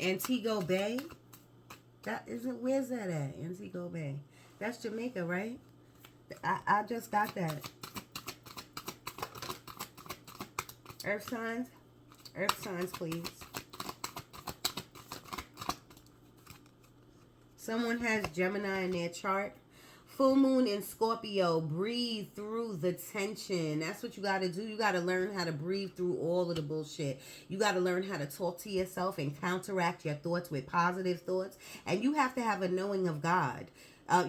Antigua Bay. Where's that at? Antigua Bay. That's Jamaica, right? I just got that. Earth signs, please. Someone has Gemini in their chart. Full moon in Scorpio. Breathe through the tension. That's what you got to do. You got to learn how to breathe through all of the bullshit. You got to learn how to talk to yourself and counteract your thoughts with positive thoughts. And you have to have a knowing of God.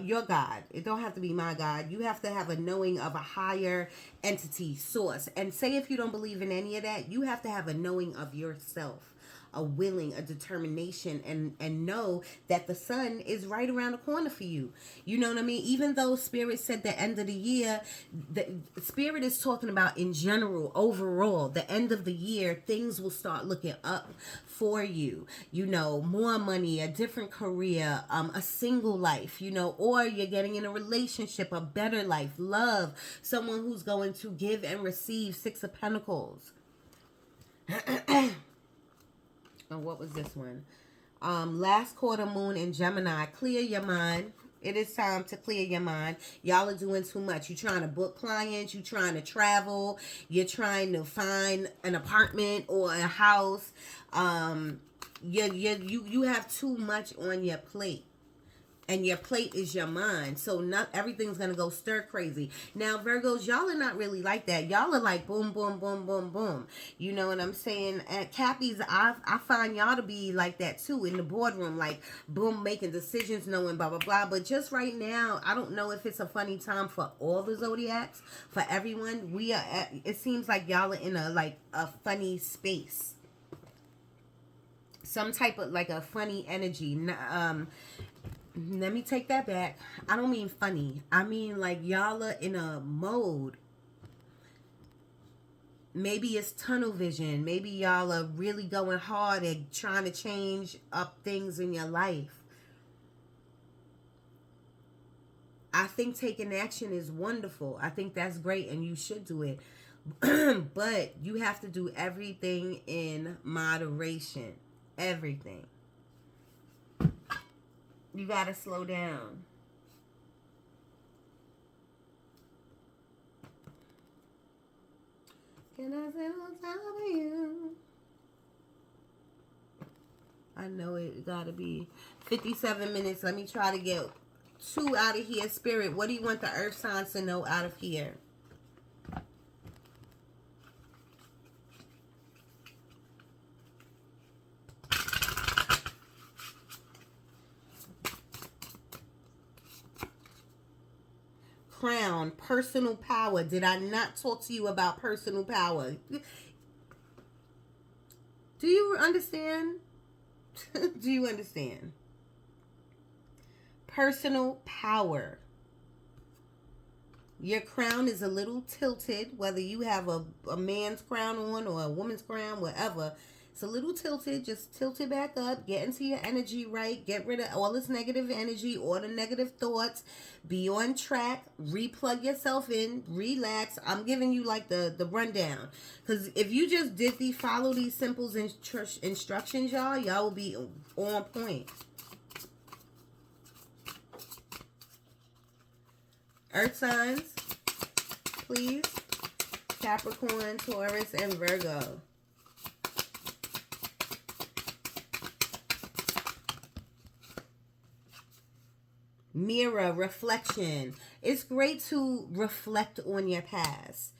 Your God. It don't have to be my God. You have to have a knowing of a higher entity, source. And say if you don't believe in any of that, you have to have a knowing of yourself. A willing, a determination, and know that the sun is right around the corner for you. You know what I mean? Even though Spirit said the end of the year, the Spirit is talking about in general, overall, the end of the year, things will start looking up for you. You know, more money, a different career, a single life, you know, or you're getting in a relationship, a better life, love, someone who's going to give and receive. 6 of Pentacles. Oh, what was this one? Last quarter moon in Gemini. Clear your mind. It is time to clear your mind. Y'all are doing too much. You're trying to book clients. You're trying to travel. You're trying to find an apartment or a house. You have too much on your plate. And your plate is your mind. So not everything's going to go stir crazy. Now, Virgos, y'all are not really like that. Y'all are like boom, boom, boom, boom, boom. You know what I'm saying? At Cappies, I find y'all to be like that too in the boardroom. Like, boom, making decisions, knowing blah, blah, blah. But just right now, I don't know if it's a funny time for all the zodiacs. For everyone, we are at, it seems like y'all are in a funny space. Some type of like a funny energy. Let me take that back. I don't mean funny. I mean like y'all are in a mode. Maybe it's tunnel vision. Maybe y'all are really going hard at trying to change up things in your life. I think taking action is wonderful. I think that's great and you should do it. But you have to do everything in moderation. Everything. You gotta slow down. Can I sit on top of you? I know it gotta be 57 minutes. Let me try to get 2 out of here. Spirit, what do you want the earth signs to know out of here? Crown, personal power. Did I not talk to you about personal power? Do you understand? Do you understand? Personal power. Your crown is a little tilted, whether you have a man's crown on or a woman's crown, whatever. It's a little tilted. Just tilt it back up. Get into your energy right. Get rid of all this negative energy, all the negative thoughts. Be on track. Replug yourself in. Relax. I'm giving you like the rundown. Because if you just follow these simple instructions, y'all will be on point. Earth signs, please. Capricorn, Taurus, and Virgo. Mirror, reflection. It's great to reflect on your past,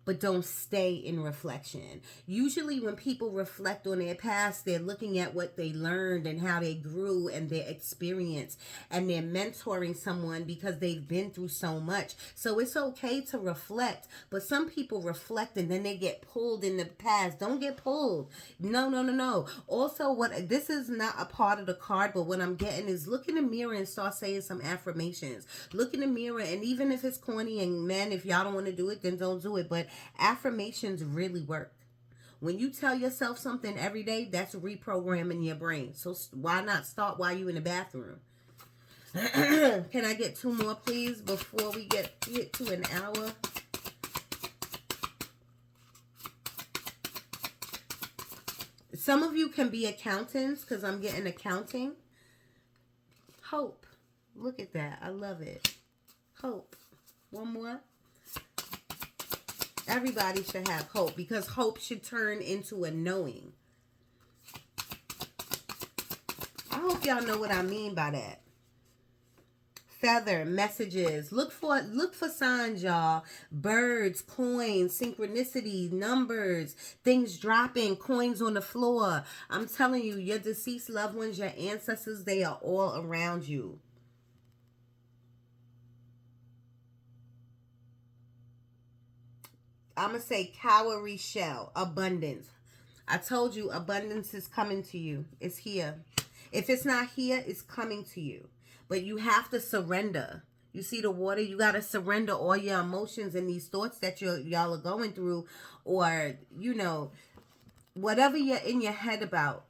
but don't stay in reflection. Usually when people reflect on their past, they're looking at what they learned and how they grew and their experience, and they're mentoring someone because they've been through so much. So it's okay to reflect, but some people reflect and then they get pulled in the past. Don't get pulled. No. Also, this is not a part of the card, but what I'm getting is look in the mirror and start saying some affirmations. Look in the mirror, and even if it's corny, and men, if y'all don't want to do it, then don't do it. But affirmations really work. When you tell yourself something every day, that's reprogramming your brain. So why not start while you're in the bathroom? Can I get 2 more, please, before we get hit to an hour? Some of you can be accountants because I'm getting accounting. Hope. Look at that. I love it. Hope. 1 more. Everybody should have hope because hope should turn into a knowing. I hope y'all know what I mean by that. feather, messages. Look for signs, y'all. Birds, coins, synchronicity, numbers, things dropping, coins on the floor. I'm telling you, your deceased loved ones, your ancestors, they are all around you. I'm going to say cowrie shell, abundance. I told you abundance is coming to you. It's here. If it's not here, it's coming to you. But you have to surrender. You see the water? You got to surrender all your emotions and these thoughts that y'all are going through, or, you know, whatever you're in your head about.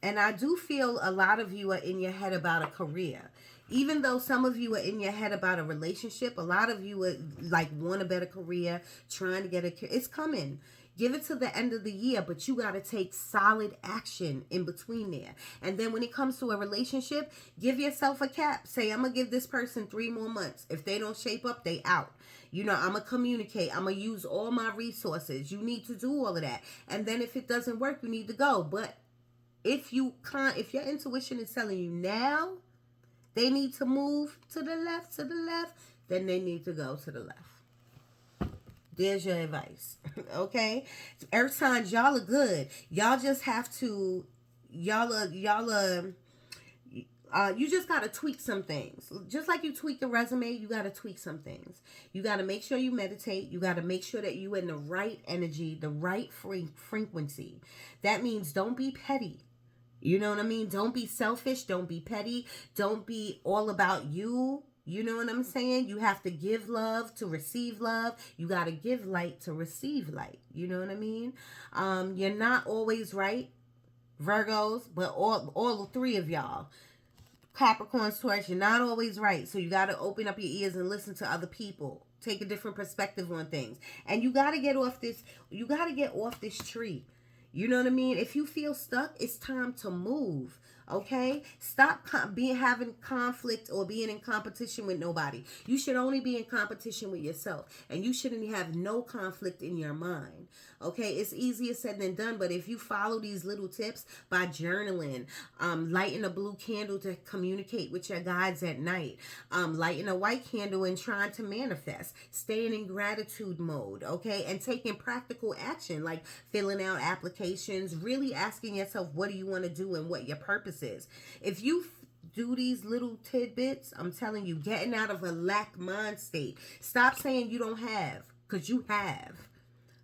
And I do feel a lot of you are in your head about a career. Even though some of you are in your head about a relationship, a lot of you are like want a better career, trying to get a career. It's coming. Give it to the end of the year, but you got to take solid action in between there. And then when it comes to a relationship, give yourself a cap. Say, I'm going to give this person 3 more months. If they don't shape up, they out. You know, I'm going to communicate. I'm going to use all my resources. You need to do all of that. And then if it doesn't work, you need to go. But if your intuition is telling you now they need to move to the left, then they need to go to the left. There's your advice. Okay? Earth signs, y'all are good. Y'all just have to, you just got to tweak some things. Just like you tweak the resume, you got to tweak some things. You got to make sure you meditate. You got to make sure that you in the right energy, the right frequency. That means don't be petty. You know what I mean? Don't be selfish. Don't be petty. Don't be all about you. You know what I'm saying? You have to give love to receive love. You got to give light to receive light. You know what I mean? You're not always right, Virgos, but all 3 of y'all, Capricorns, Taurus, you're not always right. So you got to open up your ears and listen to other people. Take a different perspective on things. And you got to get off this. You got to get off this tree. You know what I mean? If you feel stuck, it's time to move. Okay? Stop having conflict or being in competition with nobody. You should only be in competition with yourself. And you shouldn't have no conflict in your mind. Okay? It's easier said than done. But if you follow these little tips by journaling, lighting a blue candle to communicate with your guides at night, lighting a white candle and trying to manifest, staying in gratitude mode, okay? And taking practical action like filling out applications, really asking yourself, what do you want to do and what your purpose is. If you do these little tidbits, I'm telling you, getting out of a lack mind state. Stop saying you don't have, because you have.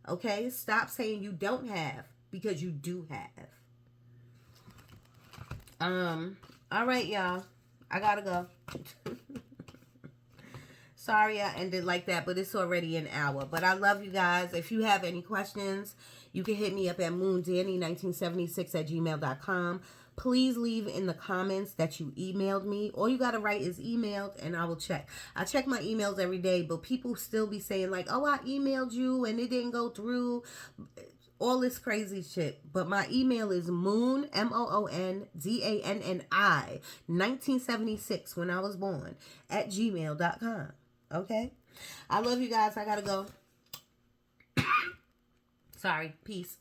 Okay? Stop saying you don't have, because you do have. All right, y'all. I gotta go. Sorry I ended like that, but it's already an hour. But I love you guys. If you have any questions, you can hit me up at moondanny1976@gmail.com. Please leave in the comments that you emailed me. All you got to write is emailed and I will check. I check my emails every day, but people still be saying like, oh, I emailed you and it didn't go through. All this crazy shit. But my email is moon, MOONDANNI, 1976, when I was born, at gmail.com. Okay? I love you guys. I got to go. Sorry. Peace.